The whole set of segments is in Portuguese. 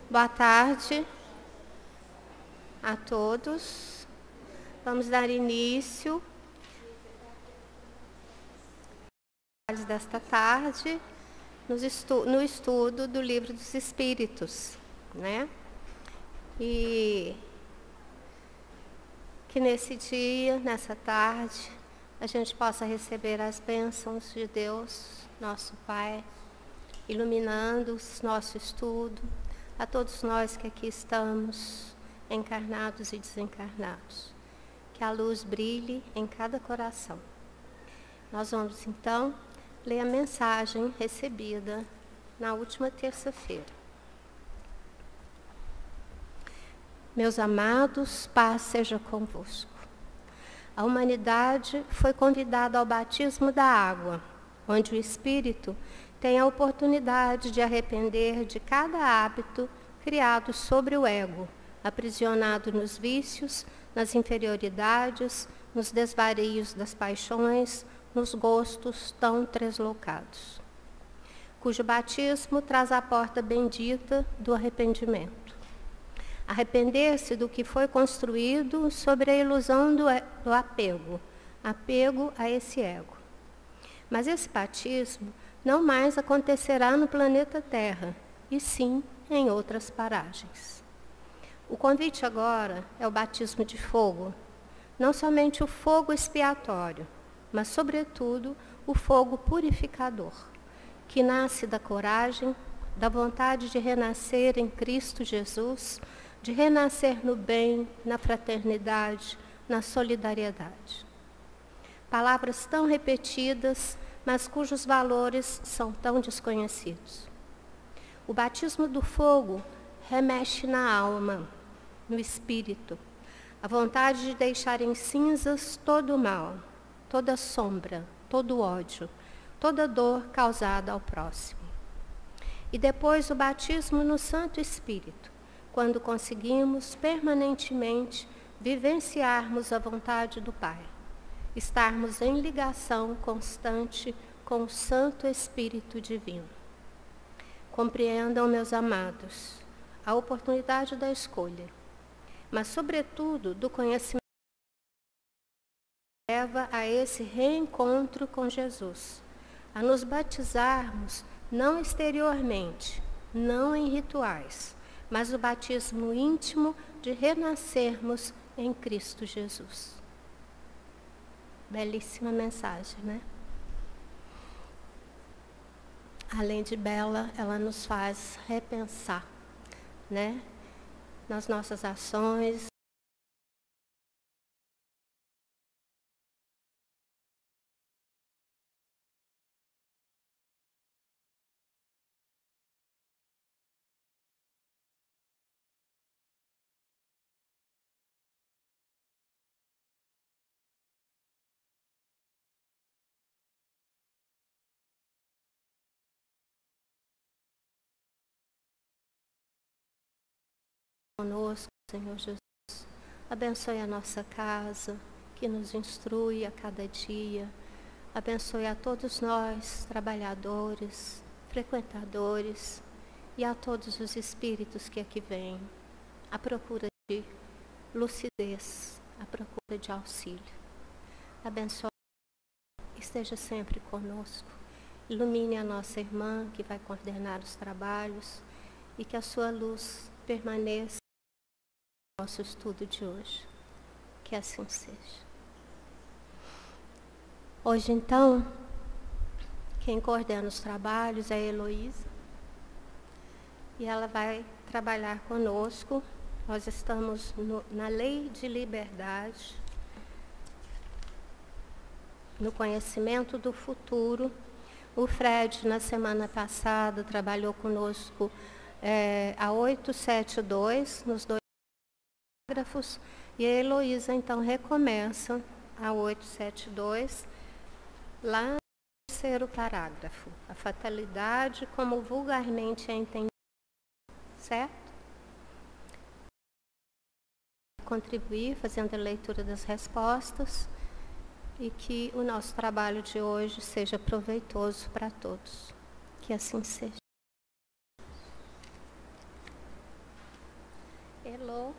Boa tarde a todos. Vamos dar início desta tarde no estudo do Livro dos Espíritos, né? E que nesse dia, nessa tarde, a gente possa receber as bênçãos de Deus, nosso Pai, iluminando o nosso estudo, a todos nós que aqui estamos, encarnados e desencarnados. Que a luz brilhe em cada coração. Nós vamos, então, ler a mensagem recebida na última terça-feira. Meus amados, paz seja convosco. A humanidade foi convidada ao batismo da água, onde o Espírito tem a oportunidade de arrepender de cada hábito criado sobre o ego, aprisionado nos vícios, nas inferioridades, nos desvarios das paixões, nos gostos tão treslocados, cujo batismo traz a porta bendita do arrependimento. Arrepender-se do que foi construído sobre a ilusão do apego a esse ego. Mas esse batismo não mais acontecerá no planeta Terra, e sim em outras paragens. O convite agora é o batismo de fogo, não somente o fogo expiatório, mas, sobretudo, o fogo purificador, que nasce da coragem, da vontade de renascer em Cristo Jesus, de renascer no bem, na fraternidade, na solidariedade. Palavras tão repetidas, mas cujos valores são tão desconhecidos. O batismo do fogo remexe na alma, no espírito, a vontade de deixar em cinzas todo o mal, toda sombra, todo ódio, toda dor causada ao próximo. E depois o batismo no Santo Espírito, quando conseguimos permanentemente vivenciarmos a vontade do Pai, estarmos em ligação constante com o Santo Espírito Divino. Compreendam, meus amados, a oportunidade da escolha, mas, sobretudo, do conhecimento que leva a esse reencontro com Jesus, a nos batizarmos não exteriormente, não em rituais, mas o batismo íntimo de renascermos em Cristo Jesus. Belíssima mensagem, né? Além de bela, ela nos faz repensar, né? Nas nossas ações. Conosco, Senhor Jesus, abençoe a nossa casa, que nos instrui a cada dia, abençoe a todos nós, trabalhadores, frequentadores, e a todos os espíritos que aqui vêm, à procura de lucidez, à procura de auxílio. Abençoe, esteja sempre conosco, ilumine a nossa irmã que vai coordenar os trabalhos, e que a sua luz permaneça nosso estudo de hoje, que assim seja. Hoje, então, quem coordena os trabalhos é a Heloísa, e ela vai trabalhar conosco. Nós estamos na Lei de Liberdade, no conhecimento do futuro. O Fred, na semana passada, trabalhou conosco a 872, nos dois parágrafos, e a Heloísa, então, recomeça a 872, lá no terceiro parágrafo, a fatalidade como vulgarmente é entendida, certo? Contribuir fazendo a leitura das respostas e que o nosso trabalho de hoje seja proveitoso para todos. Que assim seja. Hello.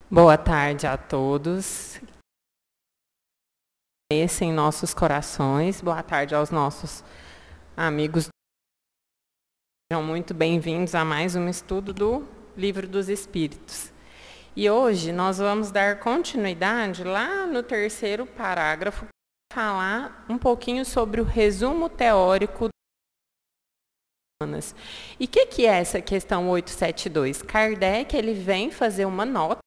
Boa tarde a todos. Esse em nossos corações. Boa tarde aos nossos amigos. Sejam muito bem-vindos a mais um estudo do Livro dos Espíritos. E hoje nós vamos dar continuidade lá no terceiro parágrafo, falar um pouquinho sobre o resumo teórico das humanas. E o que é essa questão 872? Kardec ele vem fazer uma nota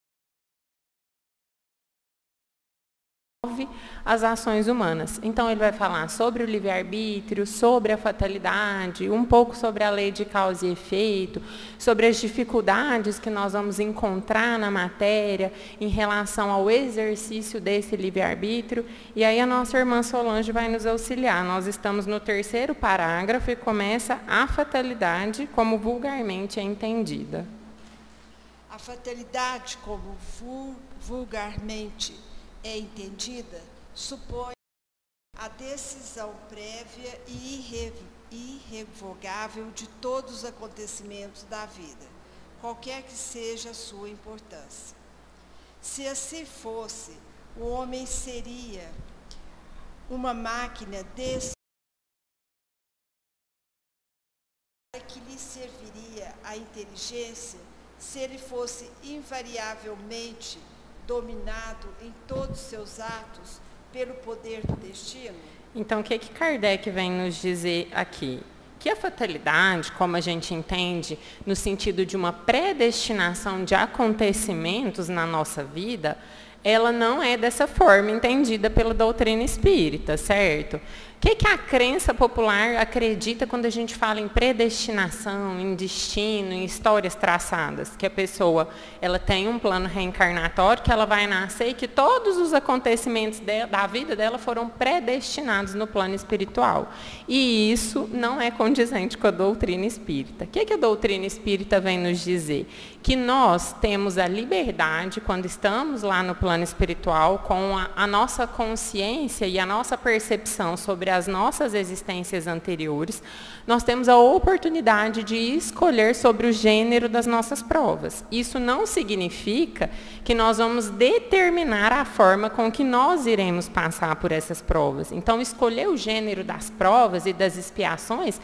as ações humanas. Então ele vai falar sobre o livre-arbítrio, sobre a fatalidade, um pouco sobre a lei de causa e efeito, sobre as dificuldades que nós vamos encontrar na matéria em relação ao exercício desse livre-arbítrio. E aí a nossa irmã Solange vai nos auxiliar. Nós estamos no terceiro parágrafo e começa a fatalidade como vulgarmente é entendida. A fatalidade como vulgarmente é entendida, supõe a decisão prévia e irrevogável de todos os acontecimentos da vida, qualquer que seja a sua importância. Se assim fosse, o homem seria uma máquina que lhe serviria a inteligência se ele fosse invariavelmente dominado em todos os seus atos pelo poder do destino? Então, o que Kardec vem nos dizer aqui? Que a fatalidade, como a gente entende, no sentido de uma predestinação de acontecimentos na nossa vida, ela não é dessa forma entendida pela doutrina espírita, certo? O que a crença popular acredita quando a gente fala em predestinação, em destino, em histórias traçadas? Que a pessoa ela tem um plano reencarnatório, que ela vai nascer e que todos os acontecimentos da vida dela foram predestinados no plano espiritual. E isso não é condizente com a doutrina espírita. O que a doutrina espírita vem nos dizer? Que nós temos a liberdade, quando estamos lá no plano espiritual, com a nossa consciência e a nossa percepção sobre as nossas existências anteriores, nós temos a oportunidade de escolher sobre o gênero das nossas provas. Isso não significa que nós vamos determinar a forma com que nós iremos passar por essas provas. Então, escolher o gênero das provas e das expiações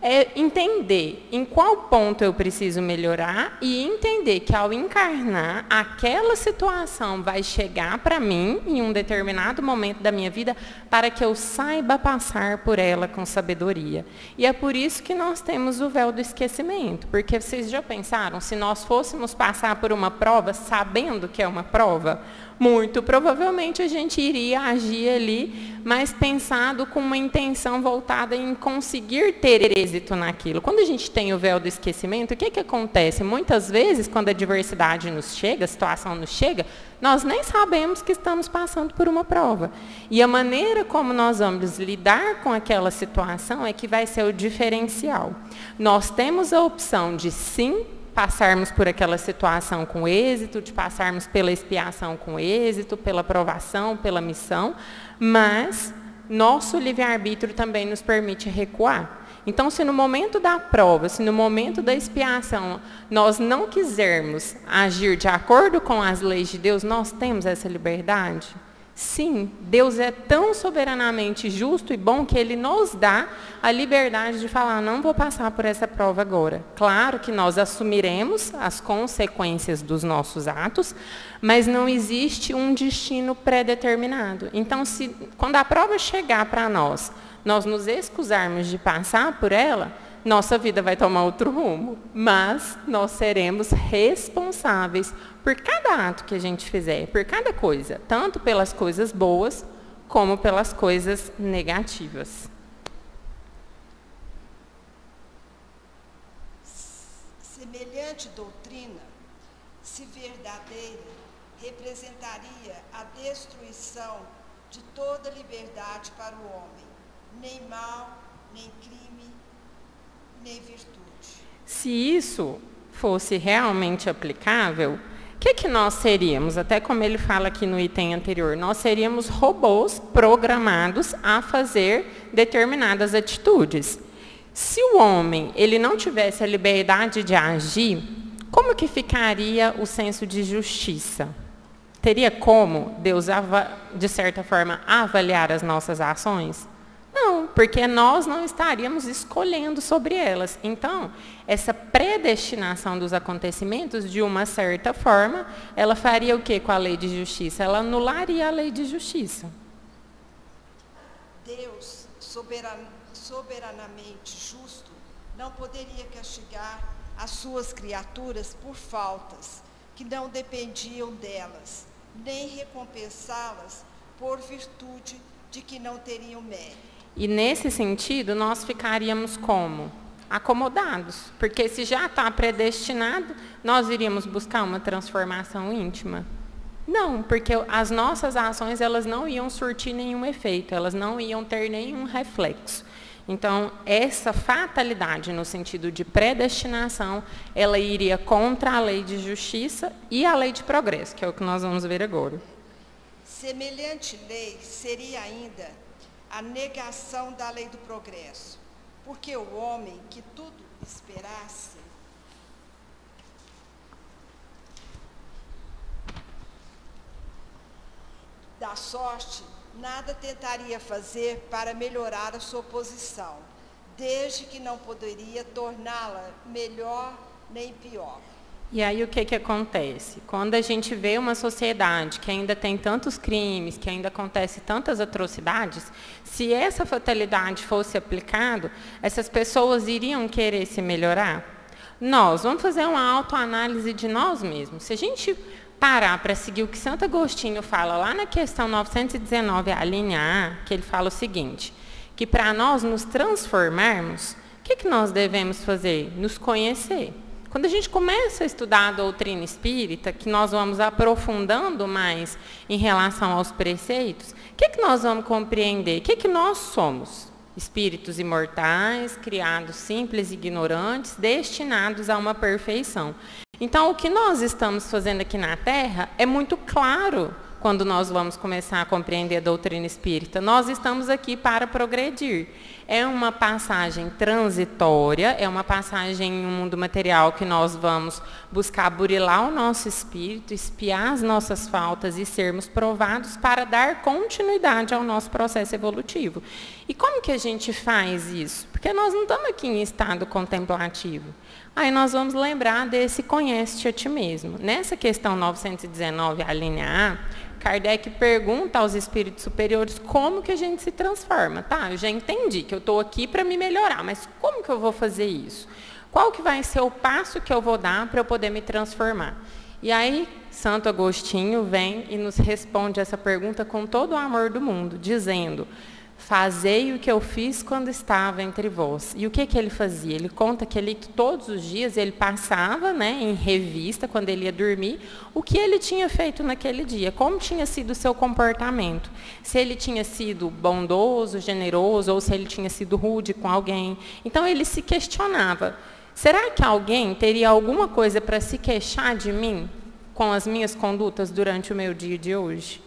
é entender em qual ponto eu preciso melhorar e entender que ao encarnar, aquela situação vai chegar para mim em um determinado momento da minha vida para que eu saiba passar por ela com sabedoria. E é por isso que nós temos o véu do esquecimento, porque vocês já pensaram, se nós fôssemos passar por uma prova sabendo que é uma prova, muito provavelmente a gente iria agir ali, mas pensado com uma intenção voltada em conseguir ter êxito naquilo. Quando a gente tem o véu do esquecimento, o que acontece? Muitas vezes, quando a adversidade nos chega, a situação nos chega, nós nem sabemos que estamos passando por uma prova. E a maneira como nós vamos lidar com aquela situação é que vai ser o diferencial. Nós temos a opção de sim passarmos por aquela situação com êxito, de passarmos pela expiação com êxito, pela provação, pela missão, mas nosso livre-arbítrio também nos permite recuar. Então, se no momento da prova, se no momento da expiação, nós não quisermos agir de acordo com as leis de Deus, nós temos essa liberdade? Sim, Deus é tão soberanamente justo e bom que Ele nos dá a liberdade de falar, não vou passar por essa prova agora. Claro que nós assumiremos as consequências dos nossos atos, mas não existe um destino pré-determinado. Então, quando a prova chegar para nós nos excusarmos de passar por ela, nossa vida vai tomar outro rumo, mas nós seremos responsáveis por cada ato que a gente fizer, por cada coisa, tanto pelas coisas boas como pelas coisas negativas. Semelhante doutrina, se verdadeira, representaria a destruição de toda liberdade para o homem, nem mal, nem crime, nem virtude. Se isso fosse realmente aplicável, que nós seríamos? Até como ele fala aqui no item anterior, nós seríamos robôs programados a fazer determinadas atitudes. Se o homem ele não tivesse a liberdade de agir, como que ficaria o senso de justiça? Teria como Deus, de certa forma, avaliar as nossas ações? Não, porque nós não estaríamos escolhendo sobre elas. Então, essa predestinação dos acontecimentos, de uma certa forma, ela faria o quê com a lei de justiça? Ela anularia a lei de justiça. Deus, soberanamente justo, não poderia castigar as suas criaturas por faltas que não dependiam delas, nem recompensá-las por virtude de que não teriam mérito. E nesse sentido, nós ficaríamos como? Acomodados. Porque se já está predestinado, nós iríamos buscar uma transformação íntima? Não, porque as nossas ações elas não iam surtir nenhum efeito, elas não iam ter nenhum reflexo. Então, essa fatalidade no sentido de predestinação, ela iria contra a lei de justiça e a lei de progresso, que é o que nós vamos ver agora. Semelhante lei seria ainda a negação da lei do progresso, porque o homem que tudo esperasse da sorte, nada tentaria fazer para melhorar a sua posição, desde que não poderia torná-la melhor nem pior. E aí o que acontece? Quando a gente vê uma sociedade que ainda tem tantos crimes, que ainda acontece tantas atrocidades, se essa fatalidade fosse aplicada, essas pessoas iriam querer se melhorar? Nós vamos fazer uma autoanálise de nós mesmos. Se a gente parar para seguir o que Santo Agostinho fala lá na questão 919, a linha A, que ele fala o seguinte, que para nós nos transformarmos, o que nós devemos fazer? Nos conhecer. Quando a gente começa a estudar a doutrina espírita, que nós vamos aprofundando mais em relação aos preceitos, o que nós vamos compreender? O que nós somos? Espíritos imortais, criados simples e ignorantes, destinados a uma perfeição. Então, o que nós estamos fazendo aqui na Terra é muito claro quando nós vamos começar a compreender a doutrina espírita. Nós estamos aqui para progredir. É uma passagem transitória, é uma passagem em um mundo material que nós vamos buscar burilar o nosso espírito, espiar as nossas faltas e sermos provados para dar continuidade ao nosso processo evolutivo. E como que a gente faz isso? Porque nós não estamos aqui em estado contemplativo. Aí nós vamos lembrar desse conhece-te a ti mesmo. Nessa questão 919, a linha A, Kardec pergunta aos espíritos superiores como que a gente se transforma. Tá, eu já entendi que eu estou aqui para me melhorar, mas como que eu vou fazer isso? Qual que vai ser o passo que eu vou dar para eu poder me transformar? E aí, Santo Agostinho vem e nos responde essa pergunta com todo o amor do mundo, dizendo: fazei o que eu fiz quando estava entre vós. E o que ele fazia? Ele conta que ele, todos os dias ele passava, né, em revista, quando ele ia dormir, o que ele tinha feito naquele dia, como tinha sido o seu comportamento. Se ele tinha sido bondoso, generoso, ou se ele tinha sido rude com alguém. Então ele se questionava, será que alguém teria alguma coisa para se queixar de mim com as minhas condutas durante o meu dia de hoje?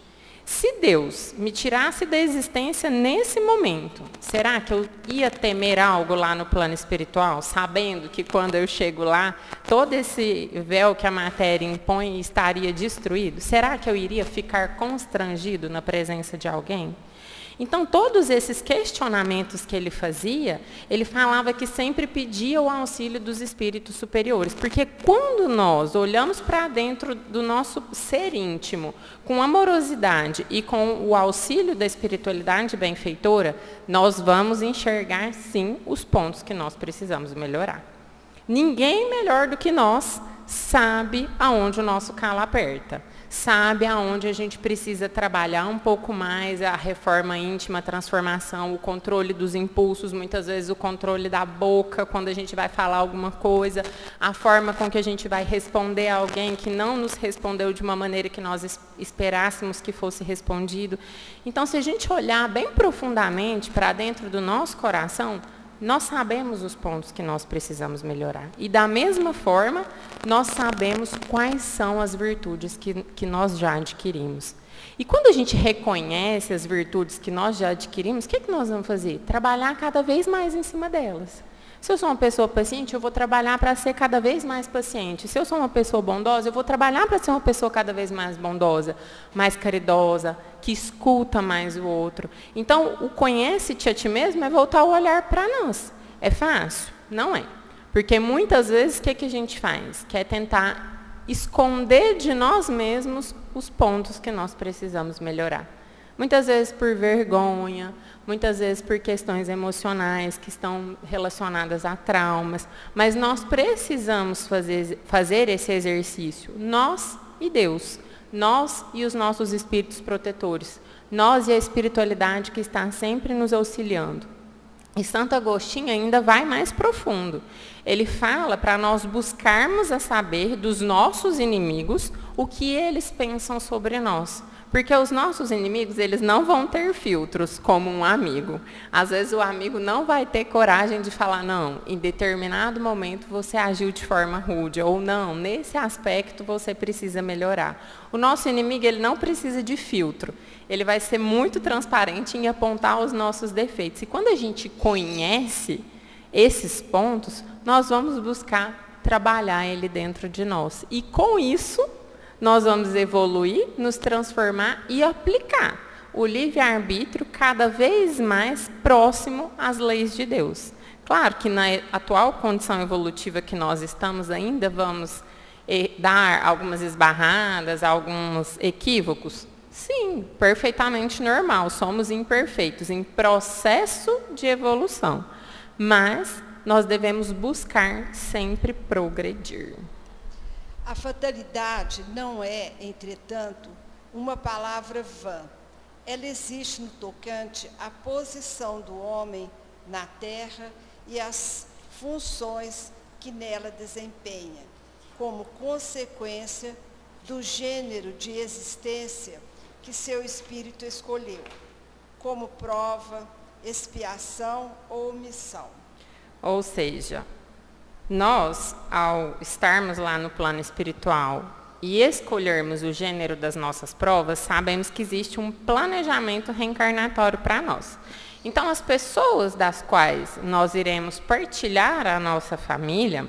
Se Deus me tirasse da existência nesse momento, será que eu ia temer algo lá no plano espiritual, sabendo que quando eu chego lá, todo esse véu que a matéria impõe estaria destruído? Será que eu iria ficar constrangido na presença de alguém? Então, todos esses questionamentos que ele fazia, ele falava que sempre pedia o auxílio dos espíritos superiores. Porque quando nós olhamos para dentro do nosso ser íntimo, com amorosidade e com o auxílio da espiritualidade benfeitora, nós vamos enxergar, sim, os pontos que nós precisamos melhorar. Ninguém melhor do que nós sabe aonde o nosso calo aperta. Sabe aonde a gente precisa trabalhar um pouco mais a reforma íntima, a transformação, o controle dos impulsos, muitas vezes o controle da boca, quando a gente vai falar alguma coisa, a forma com que a gente vai responder a alguém que não nos respondeu de uma maneira que nós esperássemos que fosse respondido. Então, se a gente olhar bem profundamente para dentro do nosso coração, nós sabemos os pontos que nós precisamos melhorar. E da mesma forma, nós sabemos quais são as virtudes que nós já adquirimos. E quando a gente reconhece as virtudes que nós já adquirimos, o que nós vamos fazer? Trabalhar cada vez mais em cima delas. Se eu sou uma pessoa paciente, eu vou trabalhar para ser cada vez mais paciente. Se eu sou uma pessoa bondosa, eu vou trabalhar para ser uma pessoa cada vez mais bondosa, mais caridosa, que escuta mais o outro. Então, o conhece-te a ti mesmo é voltar o olhar para nós. É fácil? Não é. Porque muitas vezes, o que a gente faz? Quer tentar esconder de nós mesmos os pontos que nós precisamos melhorar. Muitas vezes por vergonha, muitas vezes por questões emocionais que estão relacionadas a traumas, mas nós precisamos fazer esse exercício, nós e Deus, nós e os nossos espíritos protetores, nós e a espiritualidade que está sempre nos auxiliando. E Santo Agostinho ainda vai mais profundo. Ele fala para nós buscarmos a saber dos nossos inimigos o que eles pensam sobre nós. Porque os nossos inimigos, eles não vão ter filtros como um amigo. Às vezes o amigo não vai ter coragem de falar, não, em determinado momento você agiu de forma rude, ou não, nesse aspecto você precisa melhorar. O nosso inimigo, ele não precisa de filtro. Ele vai ser muito transparente em apontar os nossos defeitos. E quando a gente conhece esses pontos, nós vamos buscar trabalhar ele dentro de nós. E com isso, nós vamos evoluir, nos transformar e aplicar o livre-arbítrio cada vez mais próximo às leis de Deus. Claro que na atual condição evolutiva que nós estamos ainda, vamos dar algumas esbarradas, alguns equívocos. Sim, perfeitamente normal, somos imperfeitos, em processo de evolução. Mas nós devemos buscar sempre progredir. A fatalidade não é, entretanto, uma palavra vã. Ela existe no tocante à posição do homem na Terra e às funções que nela desempenha, como consequência do gênero de existência que seu espírito escolheu, como prova, expiação ou missão. Ou seja, nós, ao estarmos lá no plano espiritual e escolhermos o gênero das nossas provas, sabemos que existe um planejamento reencarnatório para nós. Então, as pessoas das quais nós iremos partilhar a nossa família,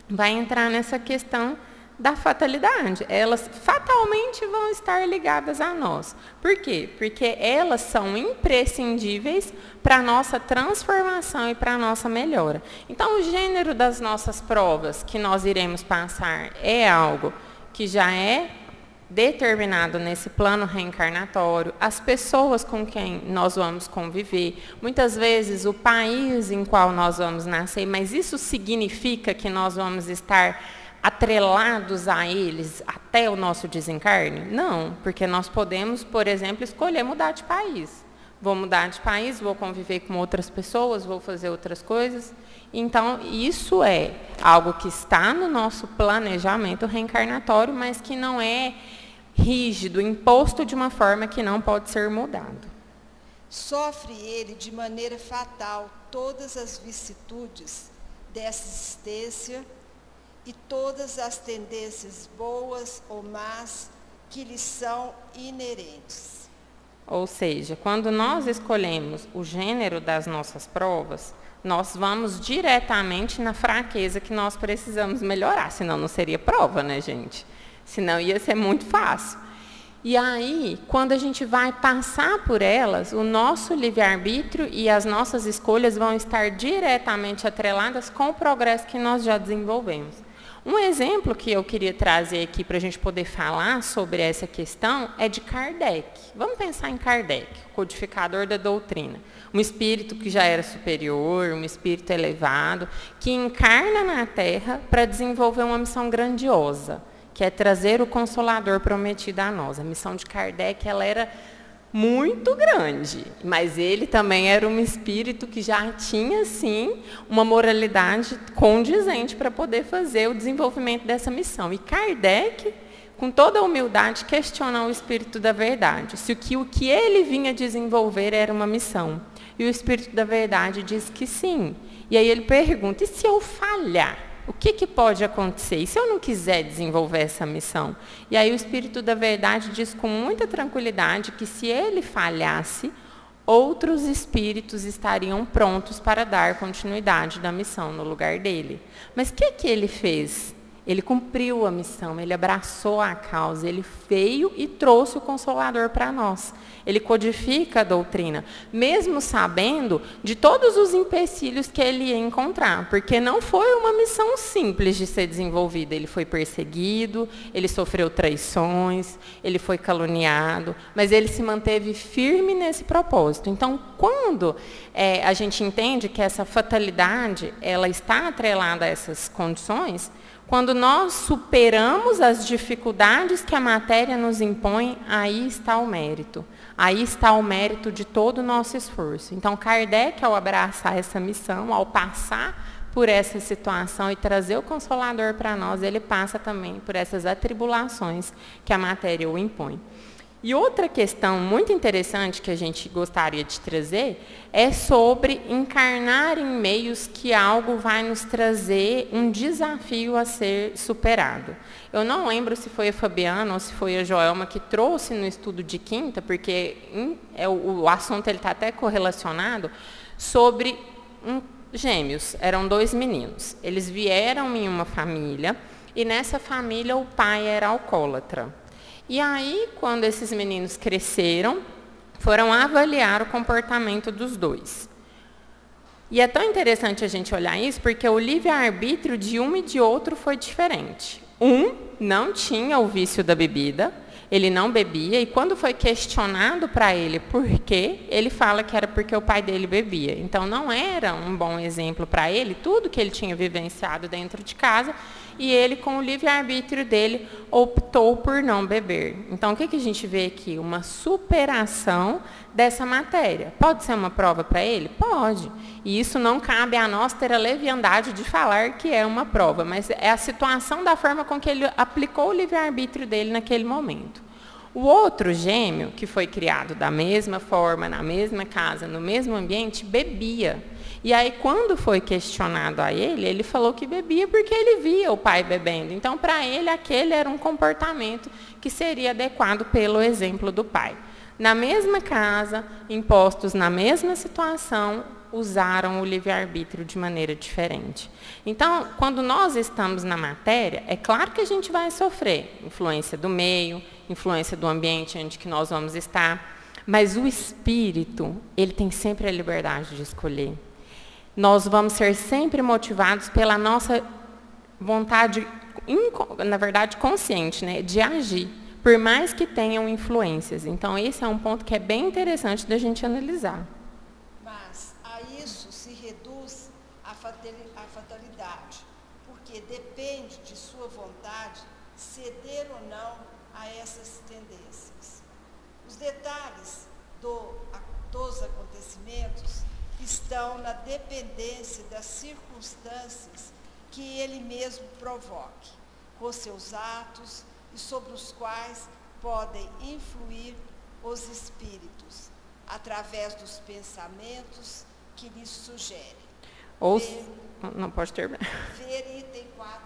vai entrar nessa questão da fatalidade. Elas fatalmente vão estar ligadas a nós. Por quê? Porque elas são imprescindíveis para a nossa transformação e para a nossa melhora. Então, o gênero das nossas provas que nós iremos passar é algo que já é determinado nesse plano reencarnatório, as pessoas com quem nós vamos conviver, muitas vezes o país em qual nós vamos nascer, mas isso significa que nós vamos estar atrelados a eles até o nosso desencarne? Não, porque nós podemos, por exemplo, escolher mudar de país. Vou mudar de país, vou conviver com outras pessoas, vou fazer outras coisas. Então, isso é algo que está no nosso planejamento reencarnatório, mas que não é rígido, imposto de uma forma que não pode ser mudado. Sofre ele de maneira fatal todas as vicissitudes dessa existência e todas as tendências boas ou más que lhe são inerentes. Ou seja, quando nós escolhemos o gênero das nossas provas, nós vamos diretamente na fraqueza que nós precisamos melhorar, senão não seria prova, né, gente? Senão ia ser muito fácil. E aí, quando a gente vai passar por elas, o nosso livre-arbítrio e as nossas escolhas vão estar diretamente atreladas com o progresso que nós já desenvolvemos. Um exemplo que eu queria trazer aqui para a gente poder falar sobre essa questão é de Kardec. Vamos pensar em Kardec, codificador da doutrina. Um espírito que já era superior, um espírito elevado, que encarna na Terra para desenvolver uma missão grandiosa, que é trazer o Consolador prometido a nós. A missão de Kardec, ela era muito grande, mas ele também era um espírito que já tinha, sim, uma moralidade condizente para poder fazer o desenvolvimento dessa missão. E Kardec, com toda a humildade, questiona o espírito da verdade, se o que ele vinha desenvolver era uma missão. E o Espírito da Verdade diz que sim. E aí ele pergunta, e se eu falhar? O que pode acontecer? E se eu não quiser desenvolver essa missão? E aí o Espírito da Verdade diz com muita tranquilidade que se ele falhasse, outros espíritos estariam prontos para dar continuidade da missão no lugar dele. Mas o que ele fez? Ele cumpriu a missão, ele abraçou a causa, ele veio e trouxe o Consolador para nós. Ele codifica a doutrina, mesmo sabendo de todos os empecilhos que ele ia encontrar, porque não foi uma missão simples de ser desenvolvida. Ele foi perseguido, ele sofreu traições, ele foi caluniado, mas ele se manteve firme nesse propósito. Então, quando a gente entende que essa fatalidade ela está atrelada a essas condições, quando nós superamos as dificuldades que a matéria nos impõe, aí está o mérito. Aí está o mérito de todo o nosso esforço. Então, Kardec, ao abraçar essa missão, ao passar por essa situação e trazer o Consolador para nós, ele passa também por essas atribulações que a matéria o impõe. E outra questão muito interessante que a gente gostaria de trazer é sobre encarnar em meios que algo vai nos trazer um desafio a ser superado. Eu não lembro se foi a Fabiana ou se foi a Joelma que trouxe no estudo de quinta, porque o assunto está até correlacionado, sobre gêmeos. Eram 2 meninos. Eles vieram em uma família e nessa família o pai era alcoólatra. E aí, quando esses meninos cresceram, foram avaliar o comportamento dos 2. E é tão interessante a gente olhar isso, porque o livre-arbítrio de um e de outro foi diferente. Um não tinha o vício da bebida, ele não bebia, e quando foi questionado para ele por quê, ele fala que era porque o pai dele bebia. Então, não era um bom exemplo para ele, tudo que ele tinha vivenciado dentro de casa, e ele, com o livre-arbítrio dele, optou por não beber. Então, o que a gente vê aqui? Uma superação dessa matéria. Pode ser uma prova para ele? Pode. E isso não cabe a nós ter a leviandade de falar que é uma prova, mas é a situação da forma com que ele aplicou o livre-arbítrio dele naquele momento. O outro gêmeo, que foi criado da mesma forma, na mesma casa, no mesmo ambiente, bebia. E aí, quando foi questionado a ele, ele falou que bebia porque ele via o pai bebendo. Então, para ele, aquele era um comportamento que seria adequado pelo exemplo do pai. Na mesma casa, impostos na mesma situação, usaram o livre-arbítrio de maneira diferente. Então, quando nós estamos na matéria, é claro que a gente vai sofrer influência do meio, influência do ambiente onde que nós vamos estar, mas o espírito, ele tem sempre a liberdade de escolher. Nós vamos ser sempre motivados pela nossa vontade, na verdade, consciente, né, de agir, por mais que tenham influências. Então, esse é um ponto que é bem interessante da gente analisar. Mas a isso se reduz a fatalidade, porque depende de sua vontade ceder ou não a essas tendências. Os detalhes dos acontecimentos estão na dependência das circunstâncias que ele mesmo provoque, com seus atos e sobre os quais podem influir os espíritos, através dos pensamentos que lhes sugerem. Não pode terminar. Ver item 4.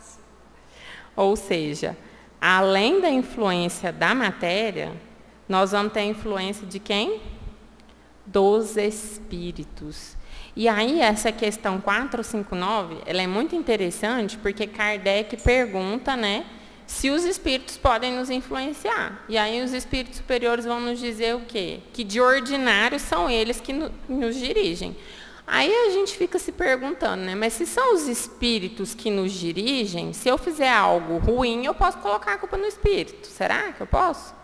Ou seja, além da influência da matéria, nós vamos ter a influência de quem? Dos espíritos. E aí, essa questão 459, ela é muito interessante, porque Kardec pergunta, né, se os espíritos podem nos influenciar. E aí, os espíritos superiores vão nos dizer o quê? Que, de ordinário, são eles que nos dirigem. Aí, a gente fica se perguntando, né, mas se são os espíritos que nos dirigem, se eu fizer algo ruim, eu posso colocar a culpa no espírito. Será que eu posso?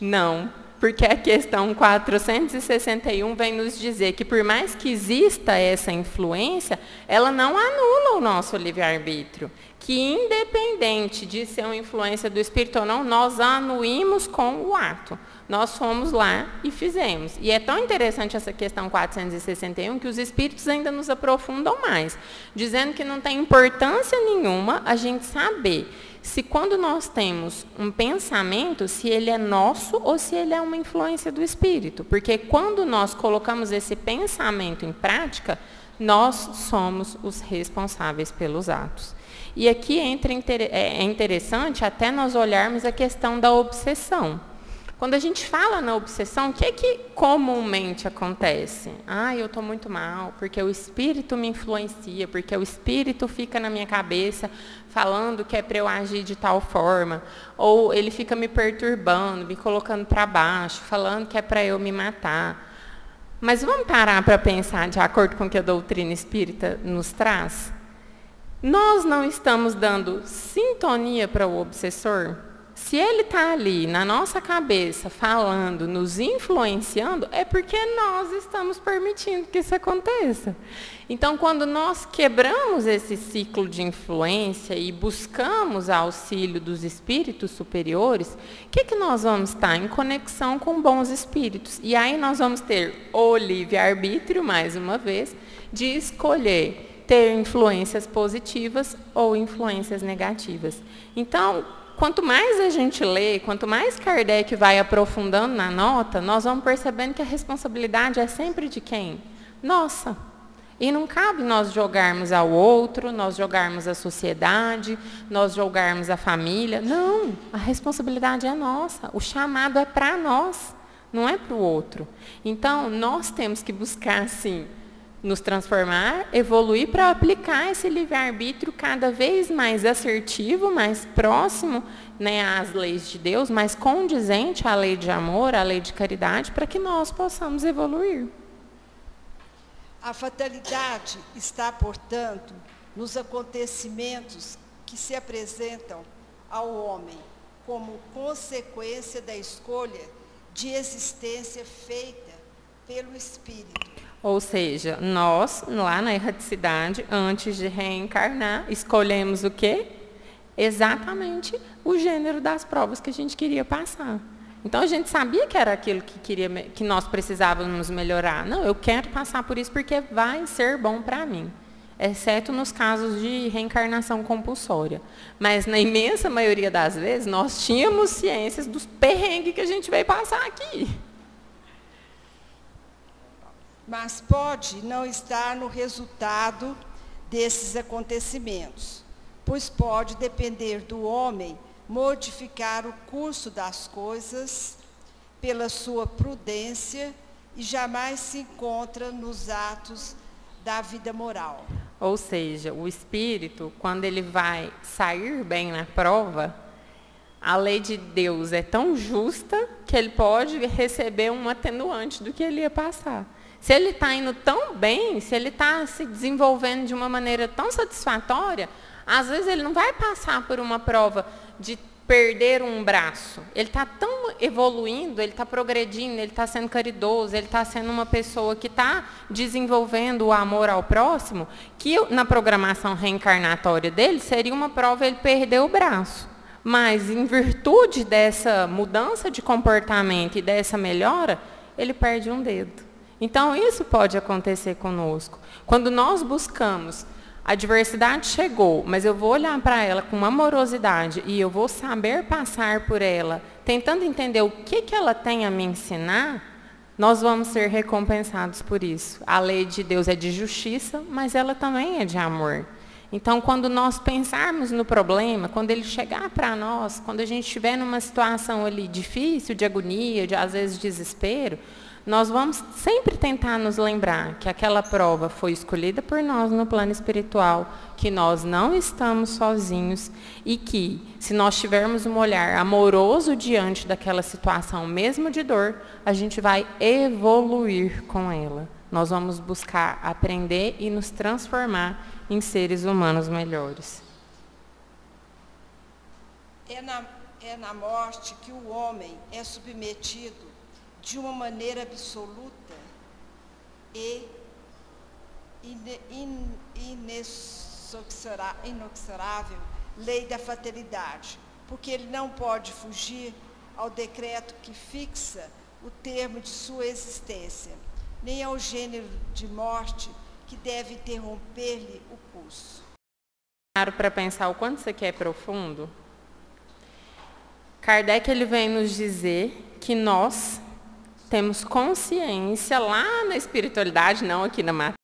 Não. Porque a questão 461 vem nos dizer que, por mais que exista essa influência, ela não anula o nosso livre-arbítrio. Que, independente de ser uma influência do espírito ou não, nós anuímos com o ato. Nós fomos lá e fizemos. E é tão interessante essa questão 461 que os espíritos ainda nos aprofundam mais, dizendo que não tem importância nenhuma a gente saber se quando nós temos um pensamento, se ele é nosso ou se ele é uma influência do espírito. Porque quando nós colocamos esse pensamento em prática, nós somos os responsáveis pelos atos. E aqui é interessante até nós olharmos a questão da obsessão. Quando a gente fala na obsessão, o que é que comumente acontece? Eu estou muito mal, porque o espírito me influencia, porque o espírito fica na minha cabeça falando que é para eu agir de tal forma, ou ele fica me perturbando, me colocando para baixo, falando que é para eu me matar. Mas vamos parar para pensar de acordo com o que a doutrina espírita nos traz? Nós não estamos dando sintonia para o obsessor? Se ele está ali na nossa cabeça falando, nos influenciando, é porque nós estamos permitindo que isso aconteça. Então, quando nós quebramos esse ciclo de influência e buscamos auxílio dos espíritos superiores, o que nós vamos estar? Em conexão com bons espíritos. E aí nós vamos ter o livre-arbítrio, mais uma vez, de escolher ter influências positivas ou influências negativas. Então, quanto mais a gente lê, quanto mais Kardec vai aprofundando na nota, nós vamos percebendo que a responsabilidade é sempre de quem? Nossa. E não cabe nós jogarmos ao outro, nós jogarmos a sociedade, nós jogarmos a família. Não, a responsabilidade é nossa. O chamado é para nós, não é para o outro. Então, nós temos que buscar, sim, nos transformar, evoluir para aplicar esse livre-arbítrio cada vez mais assertivo, mais próximo, né, às leis de Deus, mais condizente à lei de amor, à lei de caridade, para que nós possamos evoluir. A fatalidade está, portanto, nos acontecimentos que se apresentam ao homem como consequência da escolha de existência feita pelo espírito. Ou seja, nós, lá na erraticidade, antes de reencarnar, escolhemos o quê? Exatamente o gênero das provas que a gente queria passar. Então, a gente sabia que era aquilo que nós precisávamos melhorar. Não, eu quero passar por isso porque vai ser bom para mim. Exceto nos casos de reencarnação compulsória. Mas, na imensa maioria das vezes, nós tínhamos ciências dos perrengues que a gente veio passar aqui. Mas pode não estar no resultado desses acontecimentos, pois pode depender do homem modificar o curso das coisas pela sua prudência e jamais se encontra nos atos da vida moral. Ou seja, o espírito, quando ele vai sair bem na prova, a lei de Deus é tão justa que ele pode receber um atenuante do que ele ia passar. Se ele está indo tão bem, se ele está se desenvolvendo de uma maneira tão satisfatória, às vezes ele não vai passar por uma prova de perder um braço. Ele está tão evoluindo, ele está progredindo, ele está sendo caridoso, ele está sendo uma pessoa que está desenvolvendo o amor ao próximo, que na programação reencarnatória dele seria uma prova ele perder o braço. Mas, em virtude dessa mudança de comportamento e dessa melhora, ele perde um dedo. Então, isso pode acontecer conosco. Quando nós buscamos, a adversidade chegou, mas eu vou olhar para ela com amorosidade e eu vou saber passar por ela, tentando entender o que ela tem a me ensinar, nós vamos ser recompensados por isso. A lei de Deus é de justiça, mas ela também é de amor. Então, quando nós pensarmos no problema, quando ele chegar para nós, quando a gente estiver numa situação ali difícil, de agonia, de às vezes desespero, nós vamos sempre tentar nos lembrar que aquela prova foi escolhida por nós no plano espiritual, que nós não estamos sozinhos e que, se nós tivermos um olhar amoroso diante daquela situação, mesmo de dor, a gente vai evoluir com ela. Nós vamos buscar aprender e nos transformar em seres humanos melhores. É na morte que o homem é submetido de uma maneira absoluta e inexorável lei da fatalidade, porque ele não pode fugir ao decreto que fixa o termo de sua existência, nem ao gênero de morte que deve interromper-lhe o curso. Claro, para pensar o quanto isso aqui é profundo, Kardec ele vem nos dizer que nós temos consciência lá na espiritualidade, não aqui na matéria,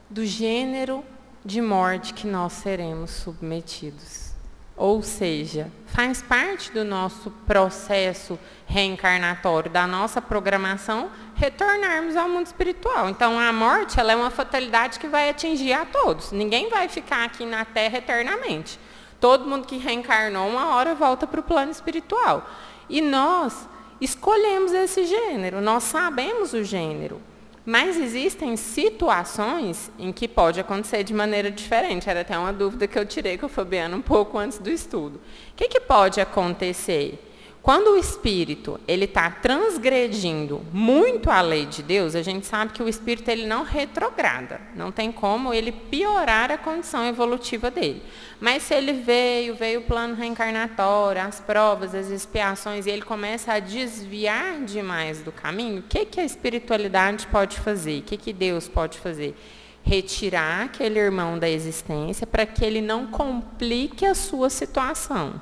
do gênero de morte que nós seremos submetidos. Ou seja, faz parte do nosso processo reencarnatório, da nossa programação, retornarmos ao mundo espiritual. Então, a morte ela é uma fatalidade que vai atingir a todos. Ninguém vai ficar aqui na Terra eternamente. Todo mundo que reencarnou, uma hora volta para o plano espiritual. E nós escolhemos esse gênero, nós sabemos o gênero. Mas existem situações em que pode acontecer de maneira diferente. Era até uma dúvida que eu tirei com o Fabiano um pouco antes do estudo. O que pode acontecer? Quando o espírito ele está transgredindo muito a lei de Deus, a gente sabe que o espírito ele não retrograda. Não tem como ele piorar a condição evolutiva dele. Mas se ele veio o plano reencarnatório, as provas, as expiações, e ele começa a desviar demais do caminho, o que a espiritualidade pode fazer? O que Deus pode fazer? Retirar aquele irmão da existência para que ele não complique a sua situação.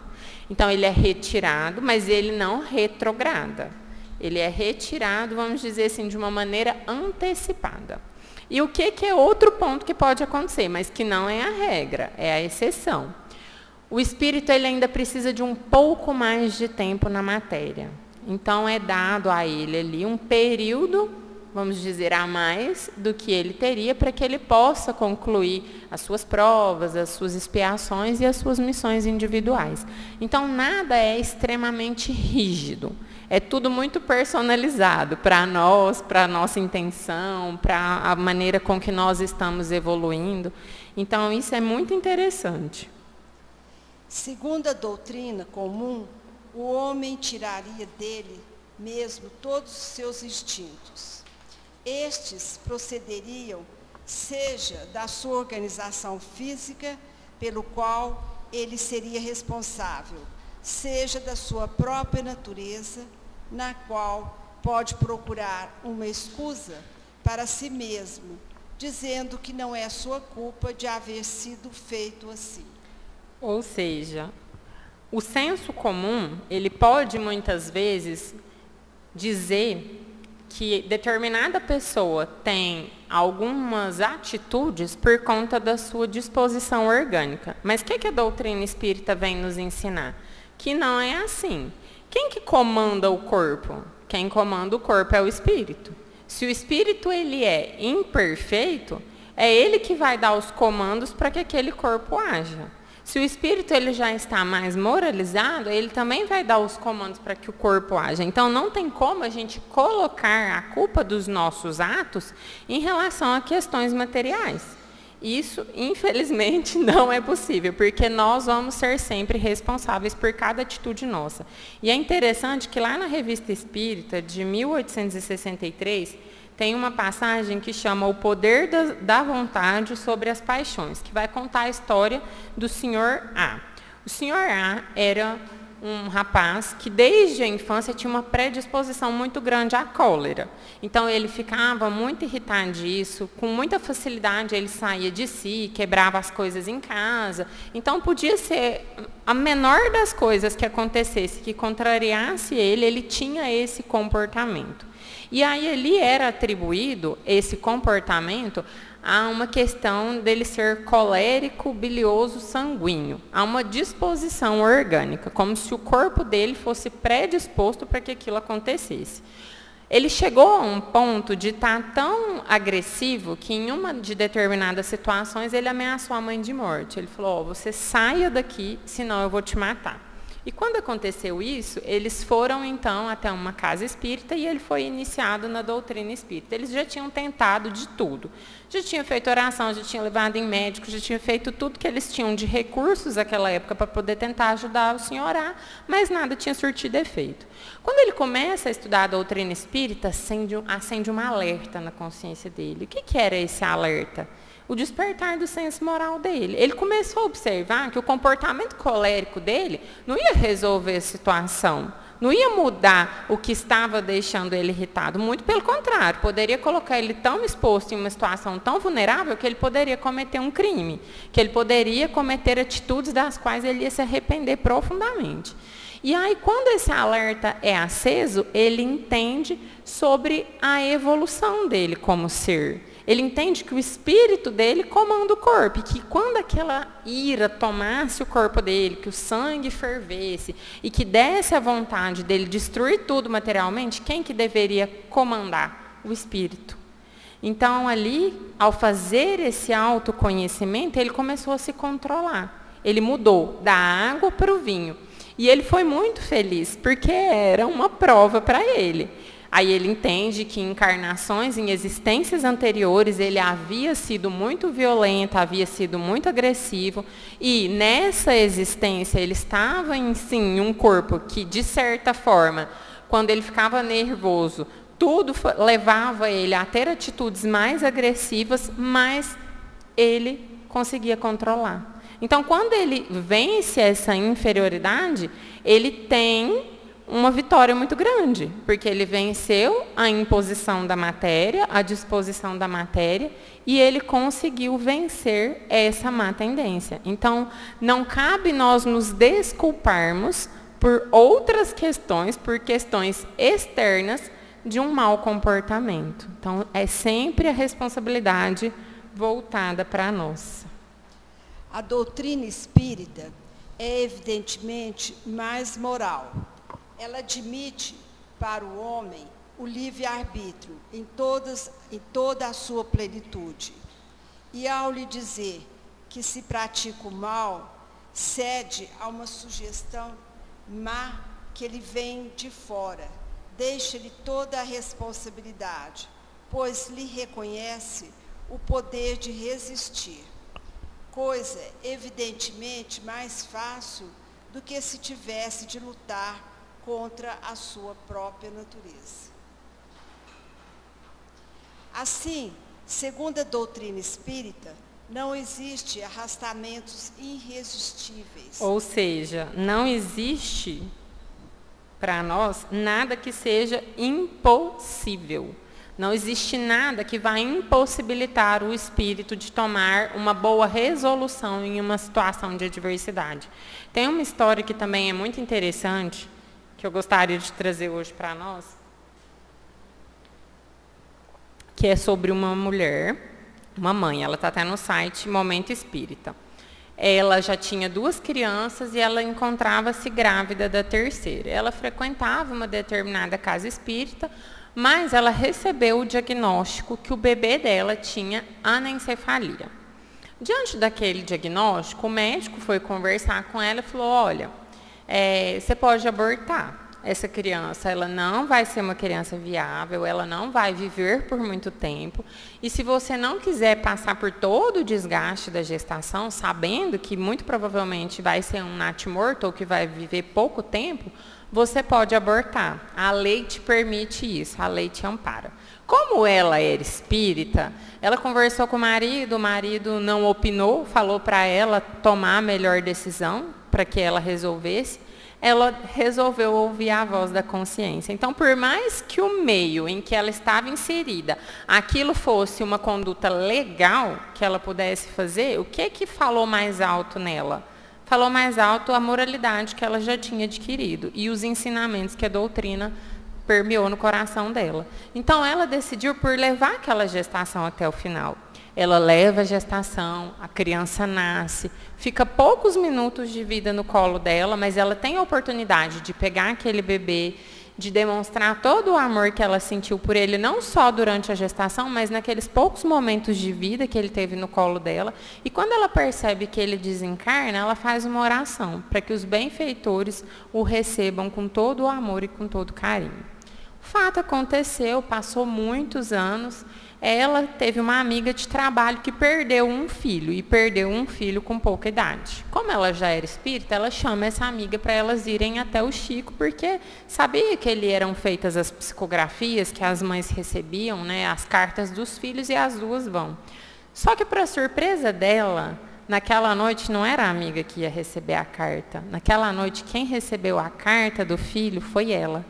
Então, ele é retirado, mas ele não retrograda. Ele é retirado, vamos dizer assim, de uma maneira antecipada. E o que é outro ponto que pode acontecer, mas que não é a regra, é a exceção. O espírito ele ainda precisa de um pouco mais de tempo na matéria. Então, é dado a ele ali um período, vamos dizer, a mais do que ele teria para que ele possa concluir as suas provas, as suas expiações e as suas missões individuais. Então, nada é extremamente rígido. É tudo muito personalizado para nós, para a nossa intenção, para a maneira com que nós estamos evoluindo. Então, isso é muito interessante. Segundo a doutrina comum, o homem tiraria dele mesmo todos os seus instintos. Estes procederiam, seja da sua organização física, pelo qual ele seria responsável, seja da sua própria natureza, na qual pode procurar uma escusa para si mesmo, dizendo que não é sua culpa de haver sido feito assim. Ou seja, o senso comum, ele pode muitas vezes dizer que determinada pessoa tem algumas atitudes por conta da sua disposição orgânica. Mas o que a doutrina espírita vem nos ensinar? Que não é assim. Quem que comanda o corpo? Quem comanda o corpo é o espírito. Se o espírito ele é imperfeito, é ele que vai dar os comandos para que aquele corpo haja. Se o espírito ele já está mais moralizado, ele também vai dar os comandos para que o corpo haja. Então, não tem como a gente colocar a culpa dos nossos atos em relação a questões materiais. Isso, infelizmente, não é possível, porque nós vamos ser sempre responsáveis por cada atitude nossa. E é interessante que lá na Revista Espírita, de 1863, tem uma passagem que chama O Poder da Vontade sobre as Paixões, que vai contar a história do Sr. A. O Sr. A era um rapaz que desde a infância tinha uma predisposição muito grande à cólera. Então ele ficava muito irritadiço, com muita facilidade ele saía de si, quebrava as coisas em casa. Então podia ser a menor das coisas que acontecesse, que contrariasse ele, ele tinha esse comportamento. E aí ele era atribuído esse comportamento a uma questão dele ser colérico, bilioso, sanguíneo, a uma disposição orgânica, como se o corpo dele fosse predisposto para que aquilo acontecesse. Ele chegou a um ponto de estar tão agressivo que em uma de determinadas situações ele ameaçou a mãe de morte. Ele falou, oh, você saia daqui, senão eu vou te matar. E quando aconteceu isso, eles foram então até uma casa espírita e ele foi iniciado na doutrina espírita. Eles já tinham tentado de tudo. Já tinham feito oração, já tinham levado em médico, já tinham feito tudo que eles tinham de recursos naquela época para poder tentar ajudar o senhor A, mas nada tinha surtido efeito. Quando ele começa a estudar a doutrina espírita, acende um alerta na consciência dele. O que era esse alerta? O despertar do senso moral dele. Ele começou a observar que o comportamento colérico dele não ia resolver a situação, não ia mudar o que estava deixando ele irritado. Muito pelo contrário, poderia colocar ele tão exposto em uma situação tão vulnerável que ele poderia cometer um crime, que ele poderia cometer atitudes das quais ele ia se arrepender profundamente. E aí, quando esse alerta é aceso, ele entende sobre a evolução dele como ser. Ele entende que o espírito dele comanda o corpo, e que quando aquela ira tomasse o corpo dele, que o sangue fervesse, e que desse a vontade dele destruir tudo materialmente, quem que deveria comandar? O espírito. Então, ali, ao fazer esse autoconhecimento, ele começou a se controlar. Ele mudou da água para o vinho. E ele foi muito feliz, porque era uma prova para ele. Aí ele entende que em encarnações, em existências anteriores, ele havia sido muito violento, havia sido muito agressivo. E nessa existência, ele estava em um corpo que, de certa forma, quando ele ficava nervoso, tudo levava ele a ter atitudes mais agressivas, mas ele conseguia controlar. Então, quando ele vence essa inferioridade, ele tem uma vitória muito grande, porque ele venceu a imposição da matéria, a disposição da matéria, e ele conseguiu vencer essa má tendência. Então, não cabe nós nos desculparmos por outras questões, por questões externas de um mau comportamento. Então, é sempre a responsabilidade voltada para nós. A doutrina espírita é evidentemente mais moral. Ela admite para o homem o livre-arbítrio em toda a sua plenitude. E ao lhe dizer que se pratica o mal, cede a uma sugestão má que lhe vem de fora. Deixa-lhe toda a responsabilidade, pois lhe reconhece o poder de resistir. Coisa evidentemente mais fácil do que se tivesse de lutar contra a sua própria natureza. Assim, segundo a doutrina espírita, não existe arrastamentos irresistíveis. Ou seja, não existe para nós nada que seja impossível. Não existe nada que vai impossibilitar o espírito de tomar uma boa resolução em uma situação de adversidade. Tem uma história que também é muito interessante, que eu gostaria de trazer hoje para nós, que é sobre uma mulher, uma mãe, ela está até no site Momento Espírita. Ela já tinha 2 crianças e ela encontrava-se grávida da terceira. Ela frequentava uma determinada casa espírita, mas ela recebeu o diagnóstico que o bebê dela tinha anencefalia. Diante daquele diagnóstico, o médico foi conversar com ela e falou: olha, você pode abortar. Essa criança, ela não vai ser uma criança viável, ela não vai viver por muito tempo. E se você não quiser passar por todo o desgaste da gestação, sabendo que muito provavelmente vai ser um natimorto ou que vai viver pouco tempo, você pode abortar. A lei te permite isso, a lei te ampara. Como ela era espírita, ela conversou com o marido não opinou, falou para ela tomar a melhor decisão para que ela resolvesse. Ela resolveu ouvir a voz da consciência. Então, por mais que o meio em que ela estava inserida, aquilo fosse uma conduta legal que ela pudesse fazer, o que falou mais alto nela? Falou mais alto a moralidade que ela já tinha adquirido e os ensinamentos que a doutrina permeou no coração dela. Então, ela decidiu por levar aquela gestação até o final. Ela leva a gestação, a criança nasce, fica poucos minutos de vida no colo dela, mas ela tem a oportunidade de pegar aquele bebê, de demonstrar todo o amor que ela sentiu por ele, não só durante a gestação, mas naqueles poucos momentos de vida que ele teve no colo dela. E quando ela percebe que ele desencarna, ela faz uma oração para que os benfeitores o recebam com todo o amor e com todo o carinho. O fato aconteceu, passou muitos anos. Ela teve uma amiga de trabalho que perdeu um filho, e perdeu um filho com pouca idade. Como ela já era espírita, ela chama essa amiga para elas irem até o Chico, porque sabia que ali eram feitas as psicografias que as mães recebiam, né, as cartas dos filhos, e as 2 vão. Só que, para surpresa dela, naquela noite não era a amiga que ia receber a carta. Naquela noite, quem recebeu a carta do filho foi ela.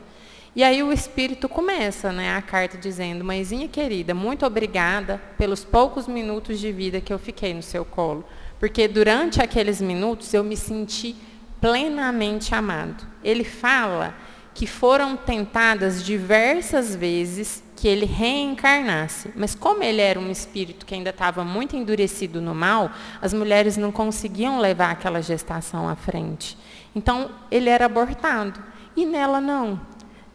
E aí o espírito começa, né, a carta dizendo: mãezinha querida, muito obrigada pelos poucos minutos de vida que eu fiquei no seu colo. Porque durante aqueles minutos eu me senti plenamente amado. Ele fala que foram tentadas diversas vezes que ele reencarnasse. Mas como ele era um espírito que ainda estava muito endurecido no mal, as mulheres não conseguiam levar aquela gestação à frente. Então, ele era abortado. E nela não.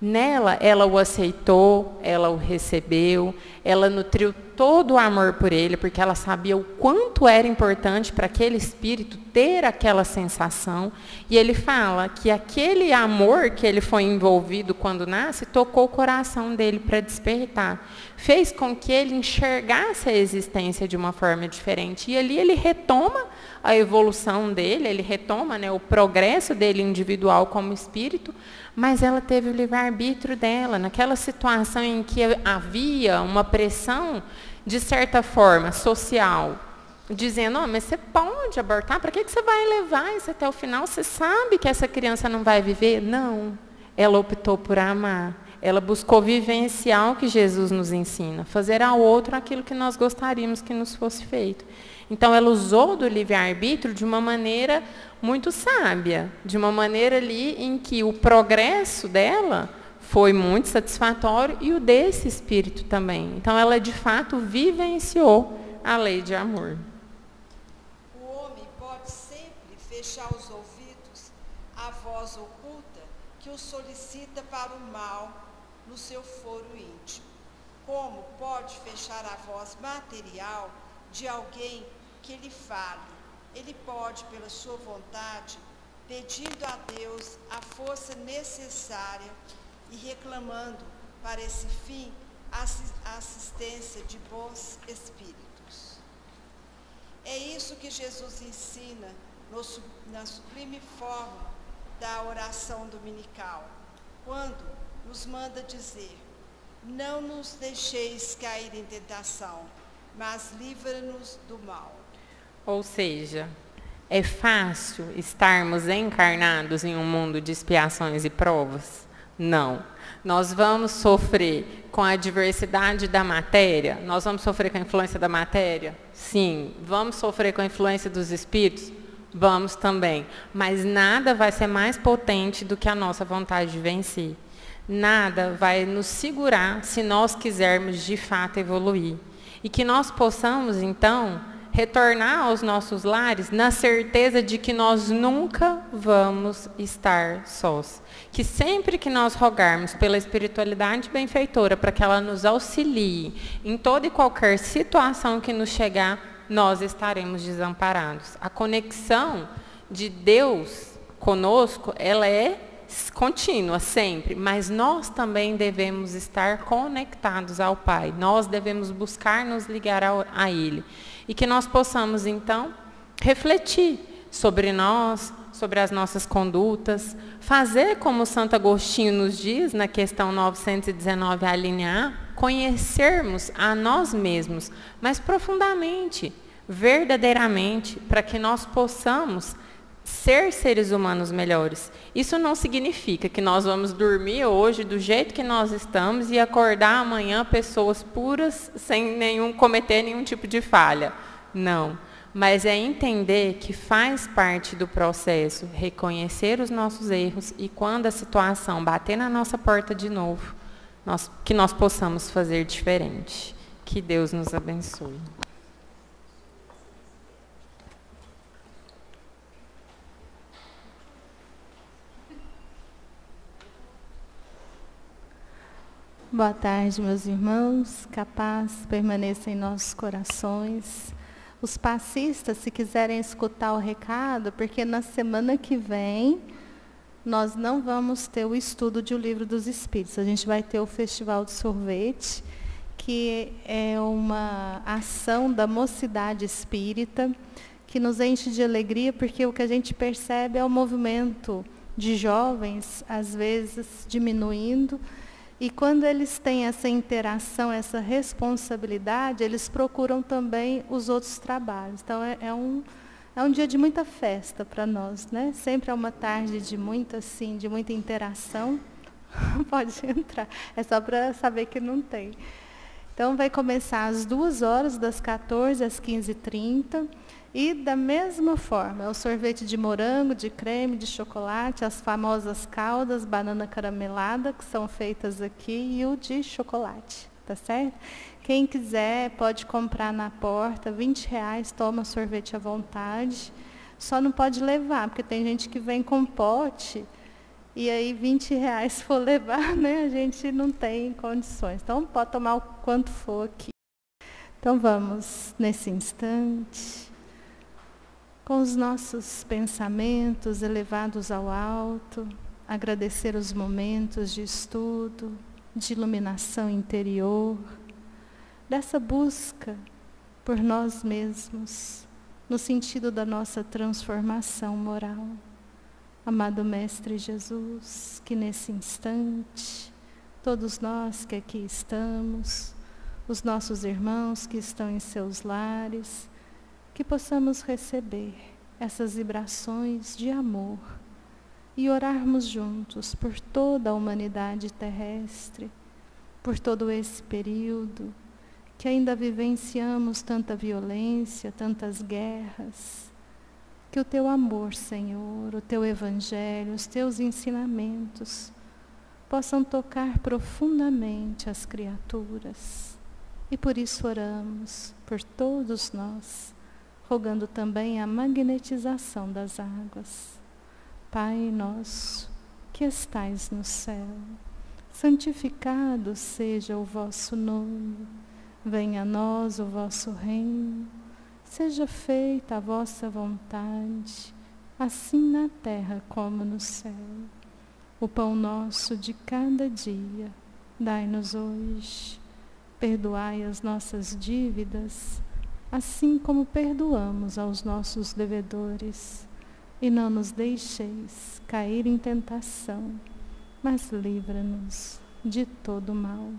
Nela, ela o aceitou, ela o recebeu, ela nutriu todo o amor por ele, porque ela sabia o quanto era importante para aquele espírito ter aquela sensação. E ele fala que aquele amor que ele foi envolvido quando nasce, tocou o coração dele para despertar. Fez com que ele enxergasse a existência de uma forma diferente. E ali ele retoma a evolução dele, ele retoma, né, o progresso dele individual como espírito, mas ela teve o livre-arbítrio dela, naquela situação em que havia uma pressão, de certa forma, social, dizendo, mas você pode abortar, para que você vai levar isso até o final? Você sabe que essa criança não vai viver? Não, ela optou por amar, ela buscou vivenciar o que Jesus nos ensina, fazer ao outro aquilo que nós gostaríamos que nos fosse feito. Então, ela usou do livre-arbítrio de uma maneira muito sábia, de uma maneira ali em que o progresso dela foi muito satisfatório e o desse espírito também. Então, ela, de fato, vivenciou a lei de amor. O homem pode sempre fechar os ouvidos à voz oculta que o solicita para o mal no seu foro íntimo. Como pode fechar a voz material de alguém que lhe fale? Ele pode, pela sua vontade, pedindo a Deus a força necessária e reclamando para esse fim a assistência de bons espíritos. É isso que Jesus ensina na sublime forma da oração dominical, quando nos manda dizer: não nos deixeis cair em tentação, mas livra-nos do mal. Ou seja, é fácil estarmos encarnados em um mundo de expiações e provas? Não. Nós vamos sofrer com a adversidade da matéria? Nós vamos sofrer com a influência da matéria? Sim. Vamos sofrer com a influência dos espíritos? Vamos também. Mas nada vai ser mais potente do que a nossa vontade de vencer. Nada vai nos segurar se nós quisermos de fato evoluir. E que nós possamos, então, retornar aos nossos lares na certeza de que nós nunca vamos estar sós. Que sempre que nós rogarmos pela espiritualidade benfeitora para que ela nos auxilie em toda e qualquer situação que nos chegar, nós estaremos desamparados. A conexão de Deus conosco, ela é contínua, sempre, mas nós também devemos estar conectados ao Pai. Nós devemos buscar nos ligar a Ele. E que nós possamos, então, refletir sobre nós, sobre as nossas condutas, fazer como Santo Agostinho nos diz, na questão 919, a linha A, conhecermos a nós mesmos, mais profundamente, verdadeiramente, para que nós possamos ser seres humanos melhores. Isso não significa que nós vamos dormir hoje do jeito que nós estamos e acordar amanhã pessoas puras, sem cometer nenhum tipo de falha. Não. Mas é entender que faz parte do processo, reconhecer os nossos erros e quando a situação bater na nossa porta de novo, que nós possamos fazer diferente. Que Deus nos abençoe. Boa tarde, meus irmãos. Que a paz permaneça em nossos corações. Os passistas, se quiserem escutar o recado, porque na semana que vem nós não vamos ter o estudo de O Livro dos Espíritos. A gente vai ter o Festival de Sorvete, que é uma ação da Mocidade Espírita, que nos enche de alegria, porque o que a gente percebe é o movimento de jovens, às vezes diminuindo. E quando eles têm essa interação, essa responsabilidade, eles procuram também os outros trabalhos. Então, é um dia de muita festa para nós, né? Sempre é uma tarde de muita interação. Pode entrar. É só para saber que não tem. Então, vai começar às 2 horas, das 14 às 15h30. E da mesma forma, é o sorvete de morango, de creme, de chocolate, as famosas caldas, banana caramelada, que são feitas aqui, e o de chocolate, tá certo? Quem quiser pode comprar na porta, R$20, toma sorvete à vontade. Só não pode levar, porque tem gente que vem com pote, e aí R$20 se for levar, né, a gente não tem condições. Então pode tomar o quanto for aqui. Então vamos, nesse instante, com os nossos pensamentos elevados ao alto, agradecer os momentos de estudo, de iluminação interior, dessa busca por nós mesmos, no sentido da nossa transformação moral. Amado Mestre Jesus, que nesse instante, todos nós que aqui estamos, os nossos irmãos que estão em seus lares, que possamos receber essas vibrações de amor e orarmos juntos por toda a humanidade terrestre, por todo esse período que ainda vivenciamos tanta violência, tantas guerras. Que o teu amor, Senhor, o teu evangelho, os teus ensinamentos possam tocar profundamente as criaturas. E por isso oramos por todos nós, rogando também a magnetização das águas. Pai nosso, que estais no céu, santificado seja o vosso nome. Venha a nós o vosso reino. Seja feita a vossa vontade, assim na terra como no céu. O pão nosso de cada dia, dai-nos hoje. Perdoai as nossas dívidas, assim como perdoamos aos nossos devedores. E não nos deixeis cair em tentação, mas livra-nos de todo mal.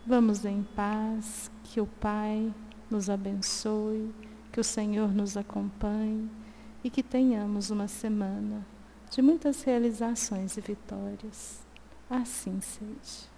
Vamos em paz, que o Pai nos abençoe, que o Senhor nos acompanhe e que tenhamos uma semana de muitas realizações e vitórias. Assim seja.